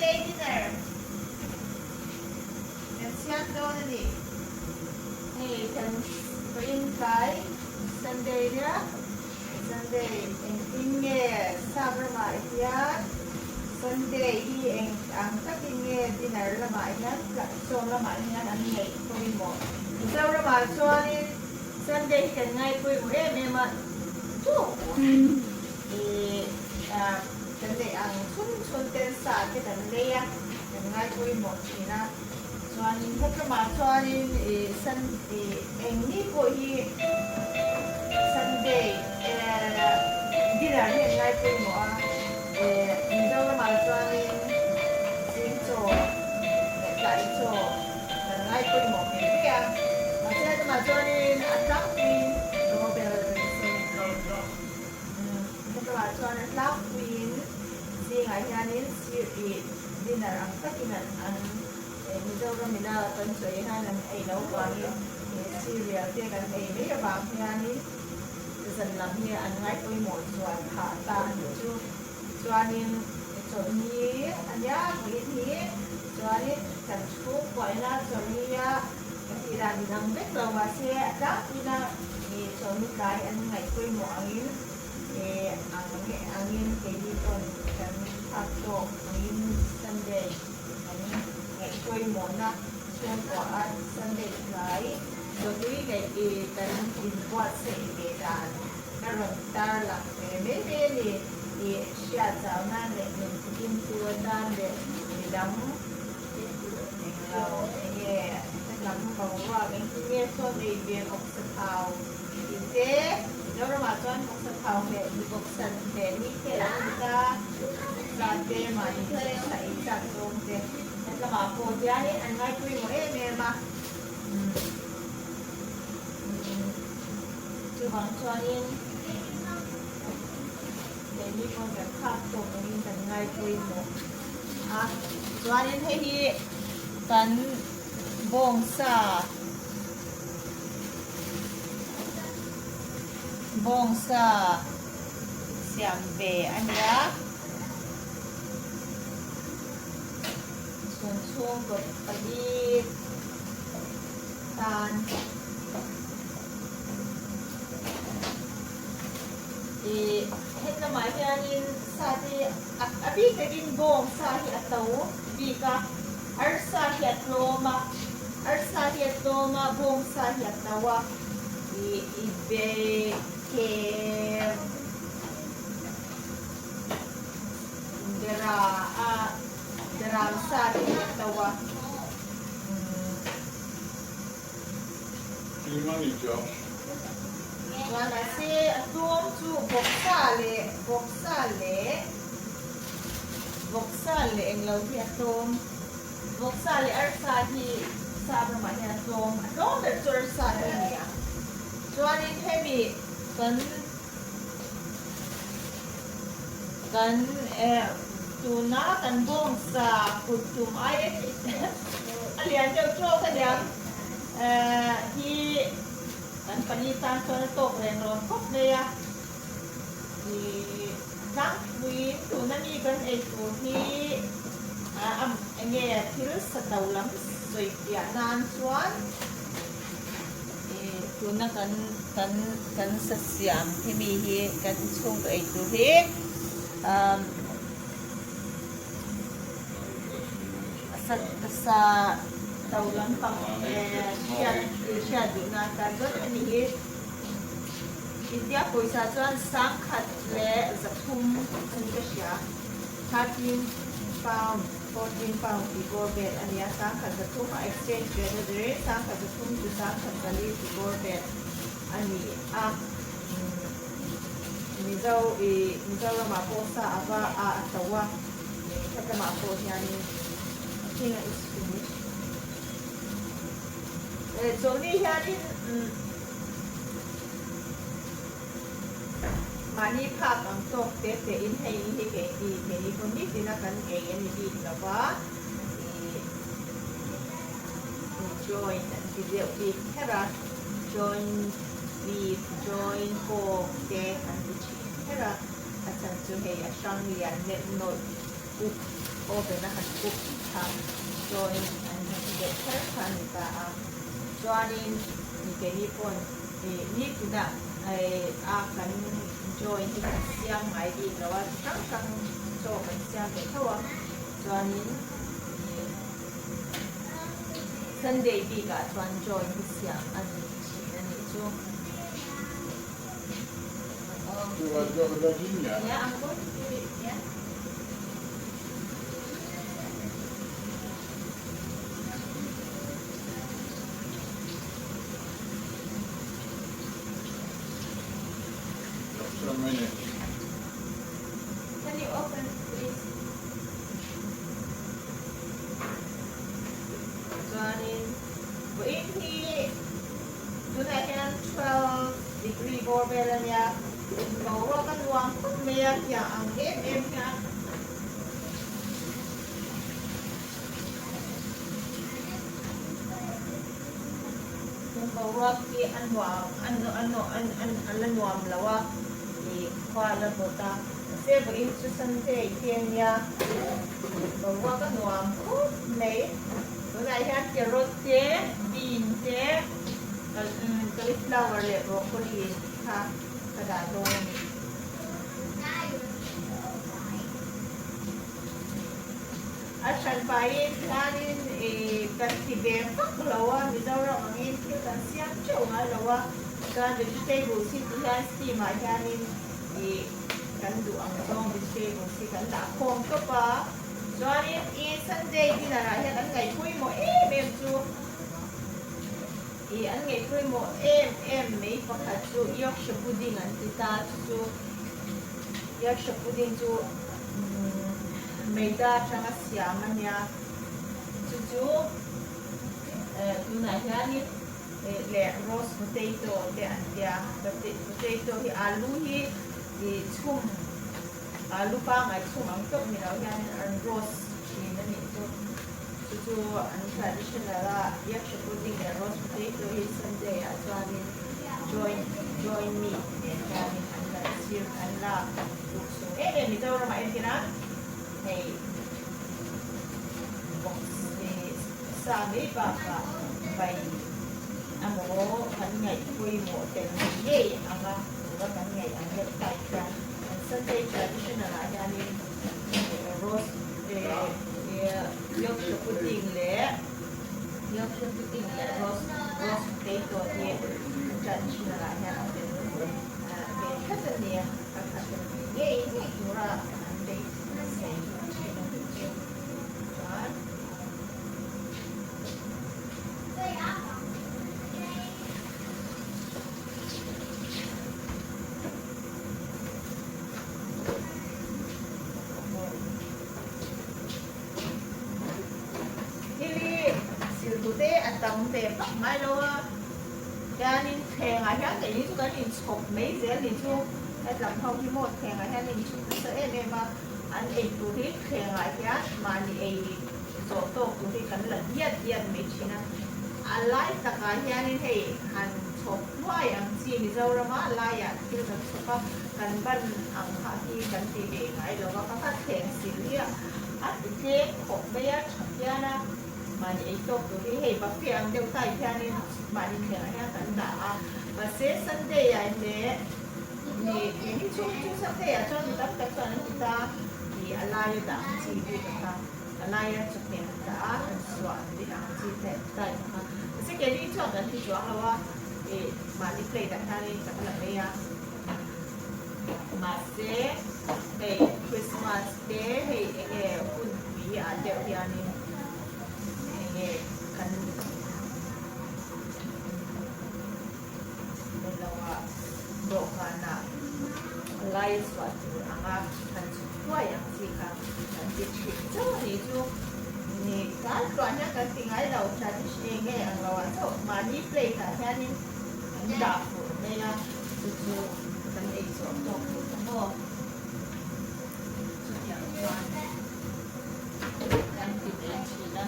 Sunday dinner. Let's have Donny. Hey, can bring guy Sunday ya. Sunday and pinge sabra ya. Sunday hi ang kapinge dinner lamai yan. So lamai yan ang ngay kuwi mo. So lamai chuanin Sunday kan ngay kuwi mo mema tu. Sunday ang sun ten sa kita leya kan ngay kuwi mo sina. Chuanin kapra chuanin ni ko hi Sunday dinner hi ngay kuwi mo Mindaw na masanin singso, daiso, nanay ko mo kaya masaya na masanin atlakwin, robel singso, mindaw masanin atlakwin, singayanin siri dinner ang katinan ang mindaw na minalatan sa ihan ang ayaw wangin Syria kaya kan ay may abang yanin sa lang niya ang ngay ko mo suwan hata nyo Chuanin choni anya gini chuanin kan scoop koina chonia kira dinang bet lawa se ada ina choni kai an ngai koi mo angin angin kedi ton kan atto angin Sunday angin ngai koi mo na chuan ko at Sunday kai so dui ngai kan in kwat se dan karon tar la me ni siya sa unan de yung tuwadan de dam ngelaw dam bawa ang kinyeso de bien of sa tao ite loro matuan of sa tao de buksan de ni kaya kita sa de mani sa isa so de at mapo diani ang ngay ko mo mema subang chuanin Ini pun kat kato ini kan ngai kui mo. Chuanin hei kan bongsa siam be anya. Sun ko pagit tan hết là máy kia nhìn sa thì abi cái din bong sa hi atau bi ka arsa hi atloma bong sa hi atawa ibe ke dera sa hi atawa Gimana job? Wala si tuom chu boksale ang law hi atom boksale arsa hi sabra ma hi atom der tur sa niya chuanin heavy kan tuna kan bong sa kutum ay alian jo kan hi kan panitan so na tok ren ron kop leya di nang wi tu na mi kan e tu hi enge thil sa taulam soi pia nan chuan tu na kan sa siam hi mi hi kan chung ko e tu hi sa taulan pang siya na kadot ani India ko isa chuan sangkhat le zathum ani ka siya 13 pound 14 pound before bed ani sangkhat zathum exchange rate de sangkhat zathum to sangkhat kali before bed ani mizaw ma po sa aba atawa kata ma po yani tinga is finished so ni hianin mani phak ang tok te in hei ni ke ni kon ni tinakan e ni di lawa join video di hera join beef join pork te and the chicken hera asan su hei asang lian net no cook oven na cook ha join and get her kanita joining ni kenipon ni tuna ay akan join di siyang may di gawa kang so kan siyang ketawa joining Sunday di ka tuan join di siyang ani so ya angkot ya Can you open please? Joining ini tunaikan 12 degree bawah ya. Bawah kan ruang merah yang angin ya. Bawah ki anuam lawa di kuala kota. Saya berintu sendiri ya. Bawah kan ruang merah. Tunaikan carrot bean cauliflower le broccoli ha kada don asan pain kanin katibe lawa midawra angin kan siang chunga lawa kan vegetable si tuhan steam kanin kan duang dong vegetable si kan da khom ko pa join Sunday dinarayan ang ngay kuy mo em chu ang ngay kuy mo em may pakatsu Yorkshire pudding ang tita chu Yorkshire pudding chu may da siya nga siyaman niya chu dinarayan le roast potato le andia potato hi alu hi chum alu pa ngay chum ang tok ni yan ang roast itu traditional Yorkshire pudding and roast potato is Sunday join me and sir kanla so ito ramain kina hey box sa may baka by amo kaningay kuy mo ten yay ang kaningay ang type ka Sunday traditional yan roast Yorkshire pudding roast potato ni traditional ya kata ni ini murah nanti tầm tiền tóc mai luôn cho nên thèn ở khác thì chúng ta nhìn chụp mấy giờ nhìn chung hay làm không thì một thèn ở khác nhìn chụp sẽ em mà anh ấy tụi thì thèn ở khác mà đi số tổ tụi thì cần là diệt mấy chuyện à lại tất cả nhà nên thì anh chụp ngoài anh chỉ đi đâu ra mà lại à chứ là chụp cần ban anh hạ thì cần thì để ngay rồi có các thèn xí lia anh thì chụp bây giờ chụp ra na mà ito thì hệ bác sĩ anh đều tay cho nên mà đi theo hay tận đã và sẽ Sunday anh để những chút Sunday ở trong tập tập cho nên chúng ta thì alai đã chỉ đi ta alai chụp hình đã soạn đi làm chỉ thế tại mà sẽ cái đi cho gần thì chọn là mà đi play đặt ra đi chắc là đây mà sẽ để Christmas để hệ hun bí ở đều thì anh kan dalawa dokana lai suatu anga kan semua yang sika kan dicipta itu ni kan tuanya kan tinggal lau tradisi nge ang lawan so mani play ta yani dapur nea itu kan itu untuk semua yang tuan kan tidak China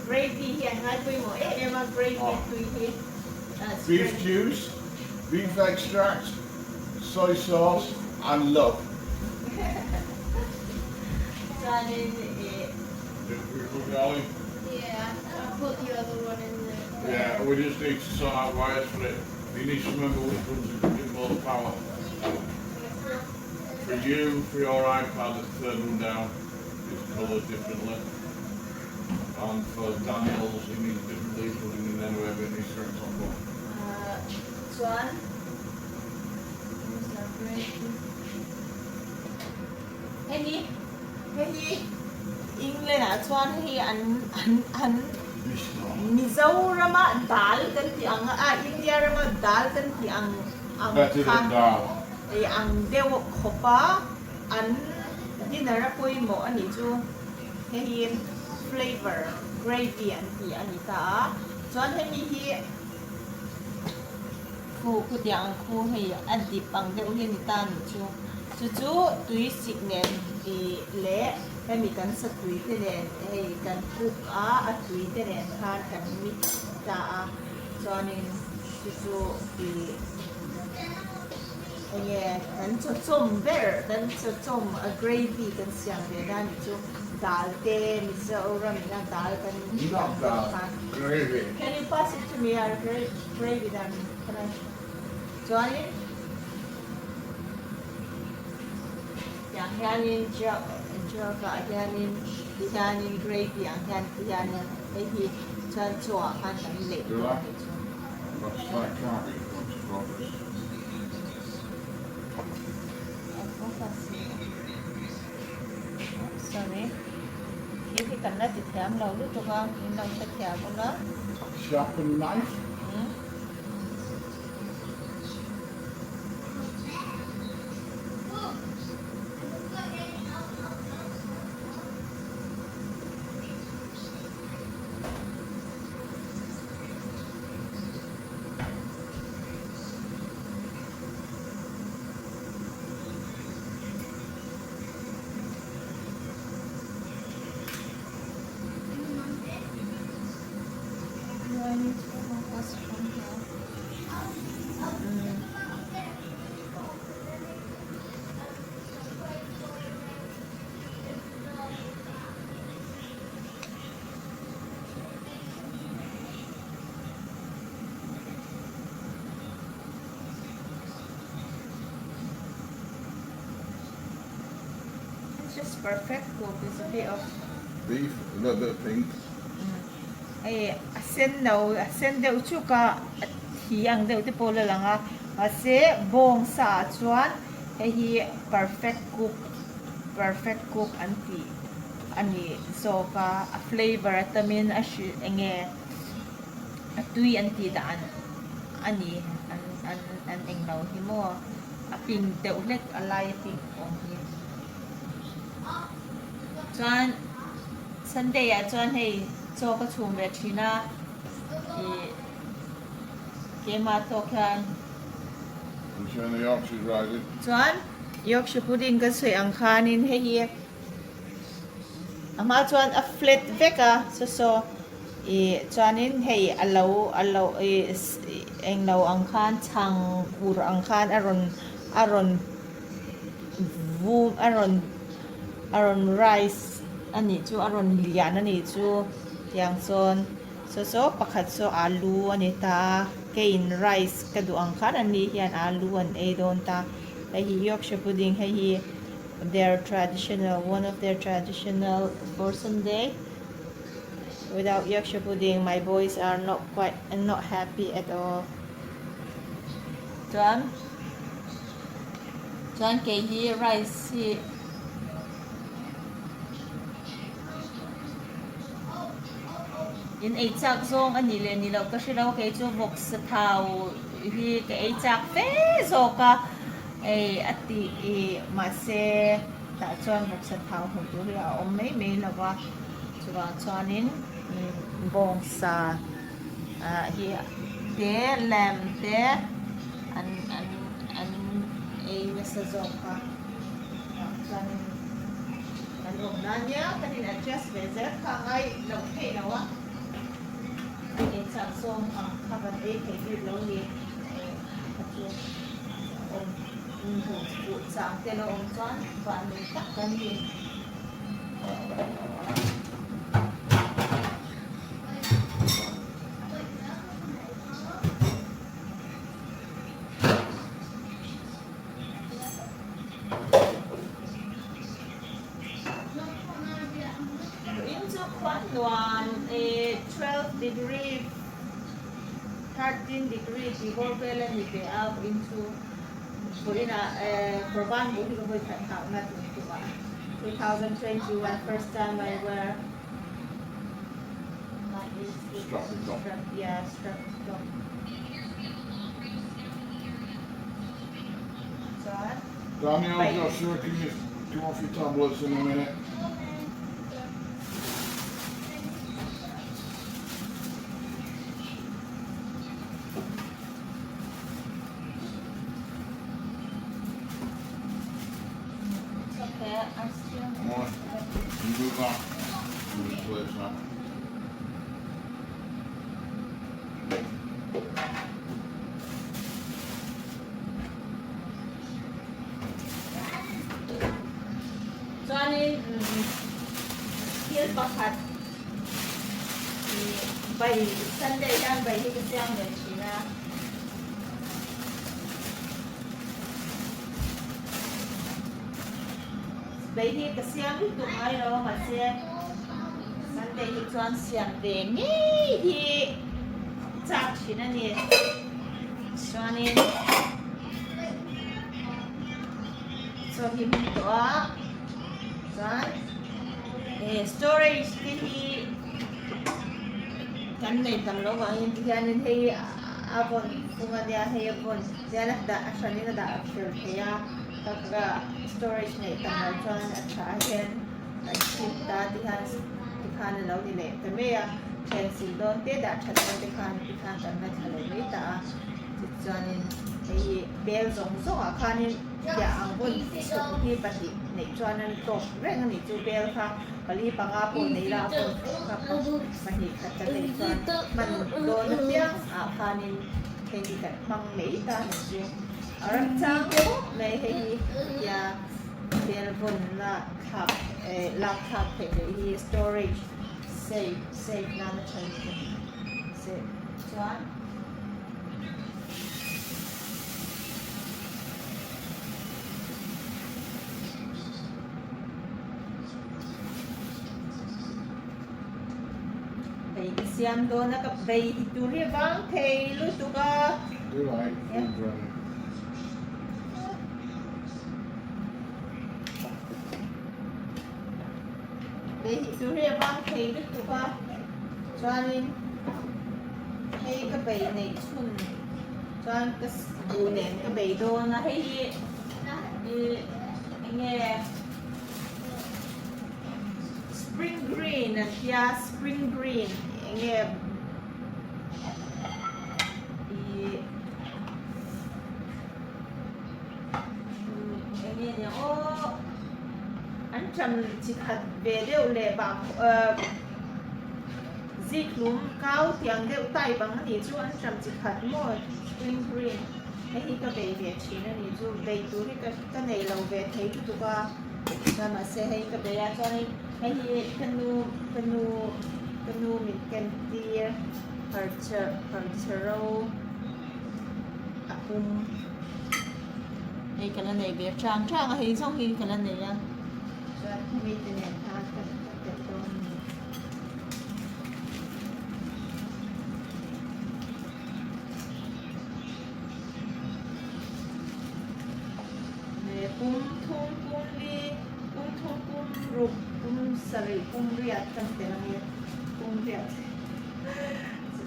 gravy here, ngay tôi một ít em ăn gravy tùy hi. Beef juice, beef extract, soy sauce, and love. chuanin Did we put the olive? Yeah, I'll put the other one in there. Yeah, we just need to sort out wires for it. You need to remember which ones are giving more power. For you, for your iPad, the third one down is coloured differently. And for Daniel's, he needs different leaves running in anyway, but it needs to top one. chuan hei hi ing lên à chuan hi an Mizoram dal kan ti ang India rama dal kan ti ang Better than dal. ang deu khopa an dinara poi mo ani chu hei flavor gravy an ti ani ta chuan hei hi khu tiang khu hei an di pang deu hi ni ta ni chu chu tui signen i le hei mi kan sa tui te len hei kan cook a tui te len khan kan mix ta chuanin chu i yeah, dan chom ver, dan chom a gravy kan siang de dan chu dal te mizoram na dal kan Not dal, gravy. Can you pass it to me? Our gravy dan. Can I? Johnny? Yang hianin java hianin gravy yang hianin hi chan chua kan kan le. Do I? That's like carving, once it's progress. Sorry. Ini karena tidak lalu tukang ini tidak pula. Sharpen knife. Just perfect cook. It's a bit of Beef, a little bit of pink. sen deu chu ka thiang deu te pol lang a se bong sa chuan hi perfect cook ani so ka a flavor tamin a shi enge a tui anti daan ani an englaw hi mo a ping deu lek a lai ping ong hi chuan Sunday chuan hei cho ka chum ve thina ke ma to khan I'm showing the Yorkshire's rising. chuan Yorkshire pudding ka soi ang khanin hei hi ama chuan a flat veka so chuanin hei alo eng lo ang khan chang ur ang khan aron rice ani chu aron lian ani chu tiang son so pakhat so alu ani ta kein rice kadu ang khan ani hian alu an e don ta hi Yorkshire pudding hi one of their traditional for Sunday. Without Yorkshire pudding my boys are not happy at all. Chuan ke hi rice hi in ai chak zong ani le ni lo ka shilo ke chu vok sa thau hi ke ai chak fe zo ka ai ati ma se ta chuan vok sa thau hu tu ya om me lawa chuwa chuanin bong sa hi te lam te an ai sa zo ka chuanin an om na nya kanin adjust bezer ka ngai lo ke lawa in some song have an AK lonely om sang te lo om chuan van mi tak kan ni Into Kwan Nuan, 12 degree, 13 degree, before Belen we be out into for one week we have not into 2021 first time I wear like this. Strap it on. Yeah, strap it on. So Daniel, Joshua, can you come off your tablets in a minute? okay, I still. Come on, you move that. Move the plates now. So ani hiel pakat bay Sunday dan bay hi kesiang dan China. Bay hi kesiang itu ay lo masih Sunday hi tuan siang deh ni hi cak China ni. So ani so hi tua. Storage thì kan này tầm lâu vào hiện thì anh thấy abon cũng là dia hay abon dia là đã asan ni đã after kaya các storage này tầm lâu cho anh trả hiện ship đã thì han lâu đi lệแต่ไม่เช่นสิ่งโดนเตะđãชัดที่han tầm nàyทะเลไม่ตาcho nên thì bel giống giống à khan nênอย่าอังบนสุดที่ปฏิในจวนนั้นตกเรื่องนี้จูเบลค่ะปลีปังอาปุ่นในลาปุ่นกับมันเหตุขัดกันในจวนมันโดนเปี้ยงอาคานินเฮงกันมังไม่ตาหนึ่งจูรักจ้างไม่ให้ยาเบลบนละขับลักขับเห็นที่ storage safe นั่นใช่ไหม safe จวน Siam do na ka bay tu ri bang thei lu tu ka Do right. Yeah. Food's ready. bay tu ri bang thei lu tu ka chuanin hei ka bay nei chun chuan ka bu nen ka bay do na hei nge spring green and yeah spring green nge nge o anh chăm chỉ khát về đều lệ bạc dịch lúm cao tiếng đều tay bằng này chú anh chăm chỉ khát mua spring green hay khi cái về về chỉ là này chú về túi cái này lâu về thấy chú qua mà sẽ hay cái về cho nên hay khi canoe mình cần đi Perchero hay cái này về trang hay xong khi cái này nha rồi mình thì này ta cần tôn này thung đi thung rụp sari riat trong tiền này riat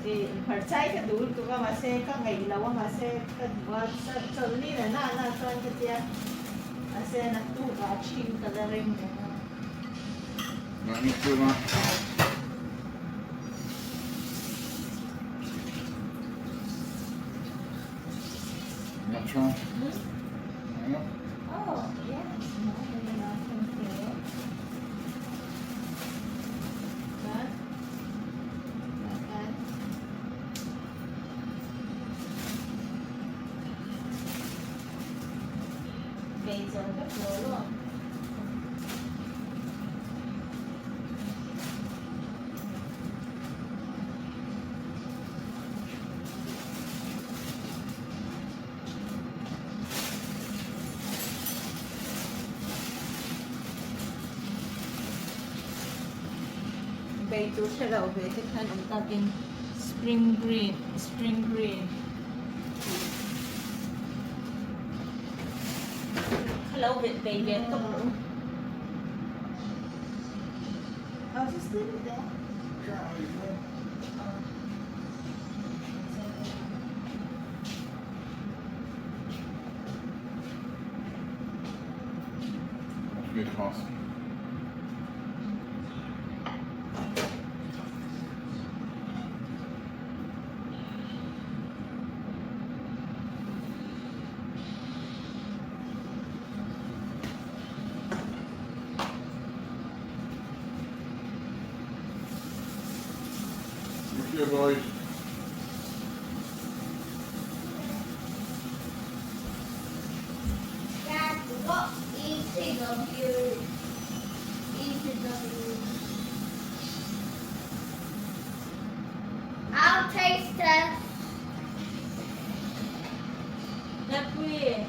thì phải trái cái đủ tụi mà xe các ngày lâu mà xe cái và cho đi là na cho anh cái tia xe là tụ và chim cái là ring này Right, let's do that. That's right. Hang on. oh yes bây giờ các lối luôn potato hello bit kan om takin spring green hello bit baby to I'll just leave it there. Must be a cost. Look here, boys. Dad, what ECW? ECW. I'll taste test. That way.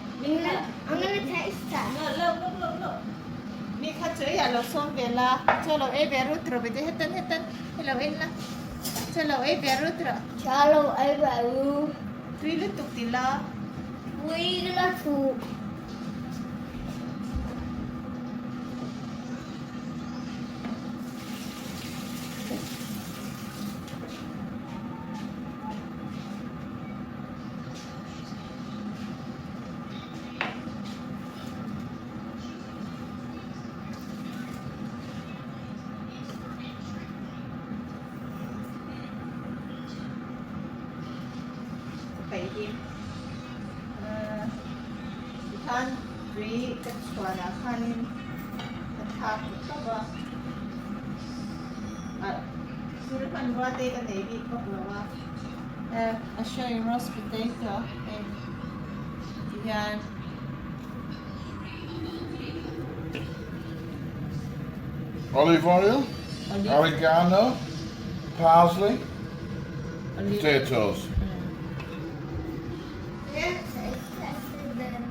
I'm gonna taste test. Look. Mi khachoy ya lo som vela. Chalo e berutro bide hetan. Hello inna. Chalo e berutro. Chalo, everyone. Tui lutuk tila. We gonna talk. Baby. Kan tui kachwana kanin. Athak kaba. Surupan wate ka baby paklawa. I'll show you roast potato. Yan. Olive oil, oregano, parsley, potatoes. Yeah, taste test and then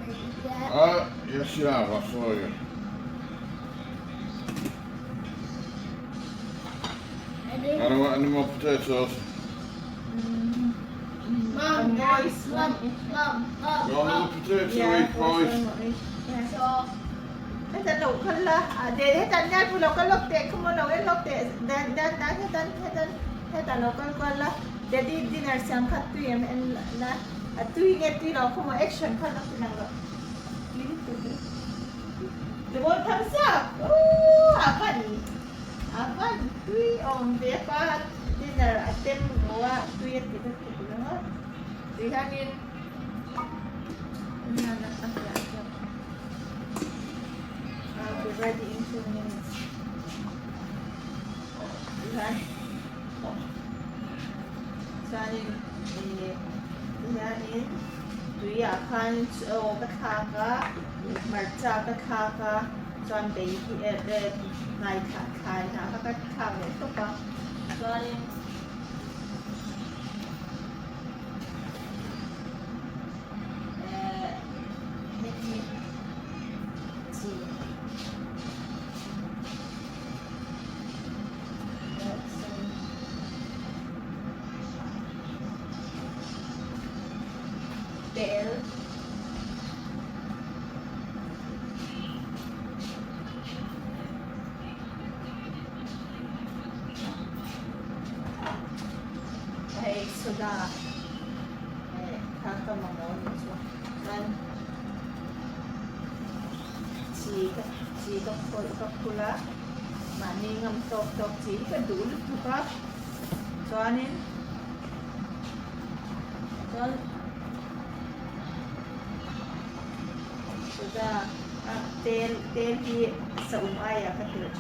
yeah. Yes you have, I saw you. I don't want any more potatoes. Mom, boys. Mom. You want another potato each, boys? So, Hetan lo kala. De hetan yan pulo ka lokte. Kumo lo en lokte. Dan hetan lo kala. De di dinner siyang katuyem en na. Tuwi ngeti lo kumo action kala pinang lo. The one comes up. Oh, apan. Tuwi om bepa dinner atem bawa tuwi at kita pulo. Dihanin. I'll be ready in 2 minutes. Dihan. Sanin dihanin. Tuwi akan kathaka, marcha kathaka, san baby nai khai na kathaka to pa. Sanin bell. Ay, soda. Kakamamon. Dan chỉ đọc phổi đọc kula mà ni ngâm đọc chỉ cái đủ lúc thôi cho nên cho sudah tel di seumai ya kecil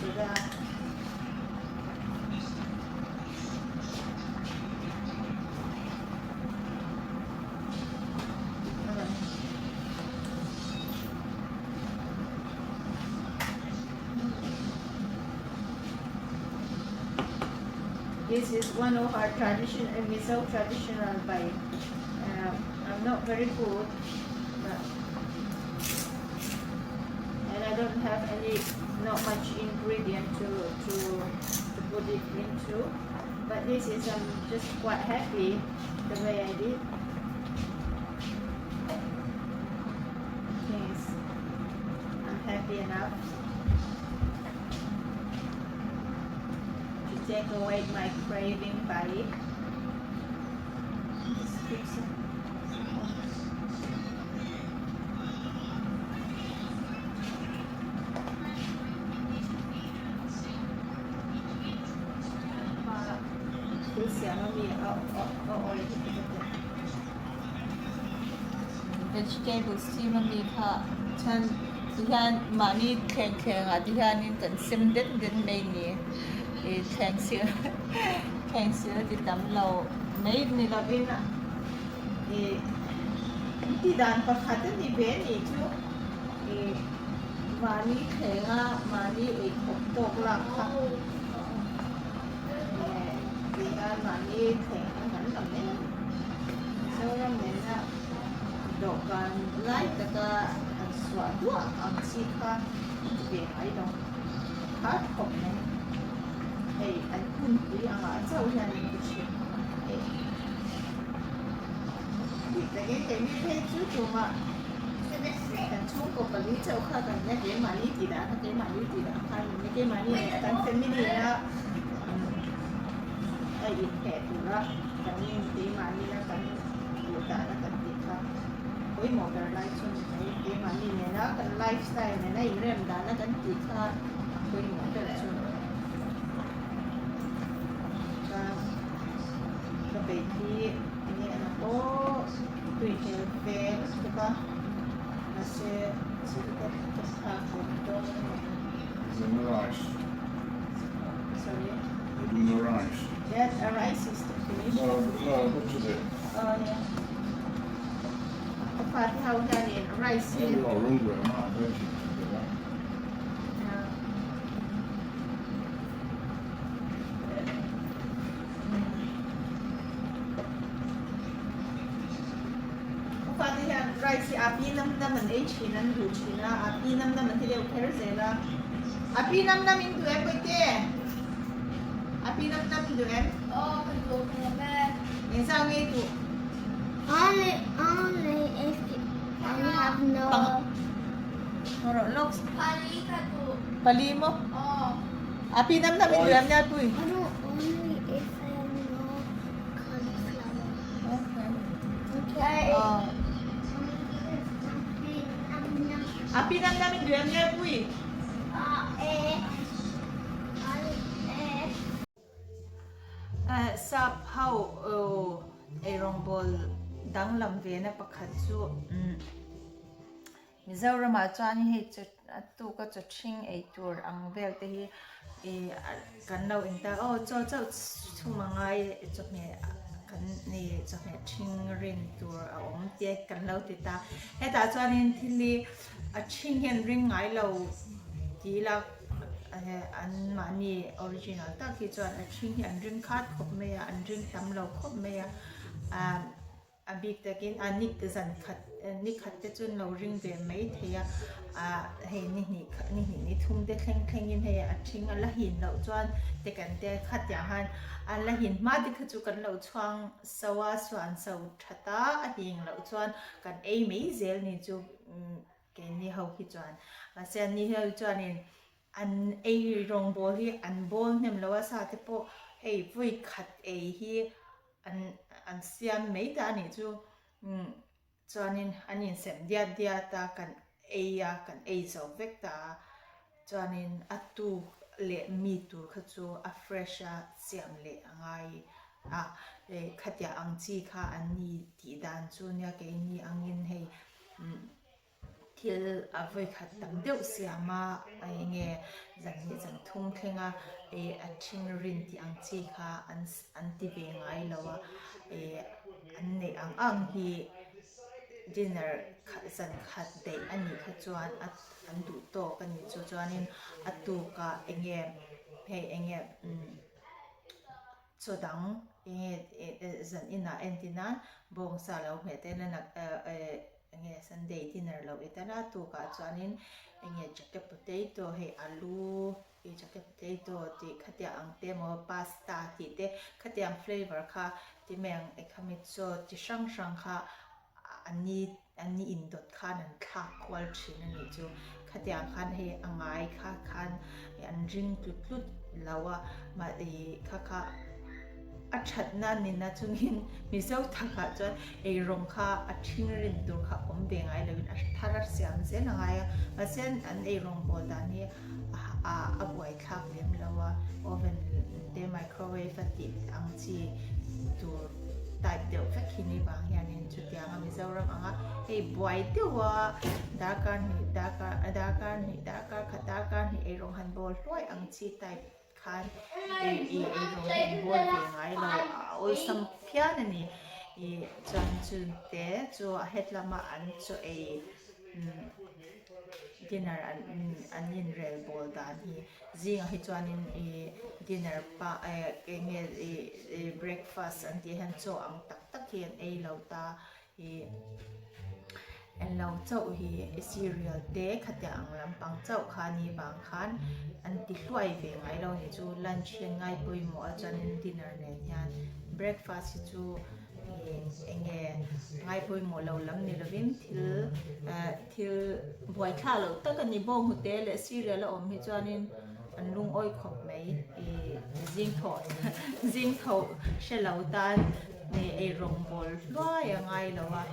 sudah this is one of our miso traditional by. I'm not very good, but, and I don't have not much ingredient to put it into. But this is I'm just quite happy the way I did. Yes, I'm happy enough to take away my craving by it. Just fix it. vegetables ที่มันมีค่ะฉันที่ฉันมานี่แข็งๆอ่ะที่ฉันนี่กันซิมเด็ดไม่นี่แข็งเสือที่ตำเราไม่นี่เราเป็นอ่ะ Hindi dan pakatan ni Ben itu mani khenga mani tok lak kha di an mani khenga han lam ne so ram ne na dokan lai ta ka an swa dua an si kha be ai dong kha khop ne ei an kun ti anga chau hian ni ku chiแต่ก็เป็นไม่ใช่ชุดตัวมาแต่ช่วงก่อนนี้เจ้าข้ากันเนี่ยเกมาลีตีดาถ้าเกมาลีตีดาข้าไม่เกมาลีเนี่ยกันเฟมินีแล้วไอ้อินแพดอยู่ละกันนี่เกมาลีแล้วกันอยู่ตาแล้วกันตีค่ะโอ้ยหมอกันไลฟ์ช่วงนี้เกมาลีเนี่ยแล้วกันไลฟ์สไตล์เนี่ยในเรื่องดาแล้วกันตีค่ะโอ้ยหมอกันช่วงก็ไปที่นี่นะโอ้ตุยเฮลเฟสใช่ปะมาเชื่อสุดก็จะพาคนโต Is in the rice. sorry They're doing the rice. that a rice is to finish No, much of it. yeah พาที่เขาจะเรียน rice I'm a lot hungry, I'm not veggie to that. Fatihan rice api nam naman chinan du china api nam naman tile ukher zela api nam nam into em koite api nam nam into em Oh, betul kena. yang sang itu Only if I have no. Marok lok Kali satu. pali mo Oh, api nam into em niya puy aduh, only if I have no cauliflower. okay Okay. api nam nam into em niya puy sap how a rong bol dang lam ve na pakhat chu Mizoram a chuan hi chu tu ka chu thing ei tur ang vel te hi kan lo in ta cho chu mangai chu me kan ni chu me thing rin tur a om te kan lo ti ta he ta chuan in thili a thing hen ring ngai lo ti la an mani original ta ki chuan a thing an ring khat khop me an ring tam lo khop me a big takin a nik te zan khat nik khat te chun lo ring ve mai theya he ni thum te thleng in he a thing a la hin lo chuan te kan te khat ya han a la hin ma di kha chu kan lo chuang sawa swan so thata a hing lo chuan kan ei mai zel ni chu ke ni ho ki chuan a sen ni ho chuan in an ei rong bol hi an bol nem lo sa te po ei vui khat ei hi an siam mai ta ni chu chuanin anin sem dia ta kan ei zo vek ta chuanin atu le mi tu kha chu a fresh a siam le angai khatya ang chi kha an ni ti dan chu nya ke ni angin hei thil a voi khat tam deuh siama ai nge zan thung thenga a thing rin ti ang chi kha an ti ve ngai lawa an nei ang hi dinner zan khat dei ani kha chuan an du to kan ni chuanin atu ka enge so dang zan ina entina bong sa lo me te na nge Sunday dinner lo itana tu ka chuanin nge jacket potato he alu jacket potato ti khatia ang te mo pasta ti te khatia ang flavor kha ti meng ekhamit so ti sang sang kha ani indot khan an kha kwal thin ani chu khatia khan he angai kha khan an ring tut lawa ma kha a that na ni na chungin miso thaka chon ei rong kha a thing rin tur kha om be ngai lewin a tharar siam se na ngai a sen an ei rong bol dan hi a buai thak lem lawa oven de microwave ati ang chi tur type de fa khini bang yan in chu tia ma miso ram anga ei buai te wa dakar khatakar ni ei rong han bol hloi ang chi type khan rong hen bol be ngai lo ol sam phian ani chan chun te chu a het lama an chu dinner an in rel bol dan hi zinga hi chuanin dinner pa nge breakfast an ti han chu ang tak hian ei lo ta en lo chau hi cereal te khatia ang lampang chau khani bang khan an ti hluai ve ngai lo ni chu lunch ngai pui mo a chanin dinner ne hian breakfast hi chu enge ngai pui mo lo lam ni lovin thil buai thla lo tak ani bong hu te le cereal la om hi chanin an lung oi khop mai zing tho she lo tan ni ei rong bol loi ngai lo wa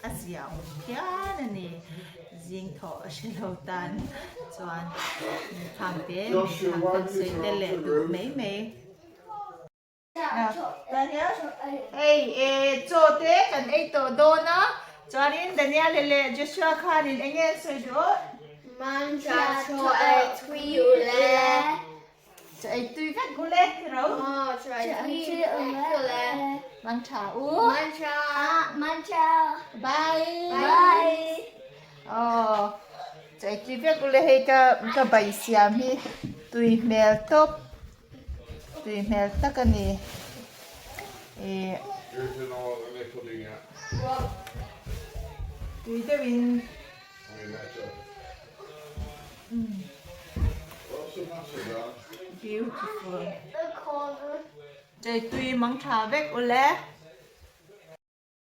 Asia pian ani zing tho shelo tan chuan tham te tham sei te le du mei Daniel cho te kan ei to do na chuanin Daniel le Joshua khan in enge soi do Man cha cho ai thui le. cho ei tui vet gu le ro Cho ai thui le. mang cha u Man cha. bye chạy chi việc của hay ka bảy xiêm hi tùy mèo top tùy mèo tất cả nè Here's an all the pudding at. tùy tới bên I mean, that's a. What's the matter, Dad? beautiful The corner. chạy tùy măng trà vết của lẽ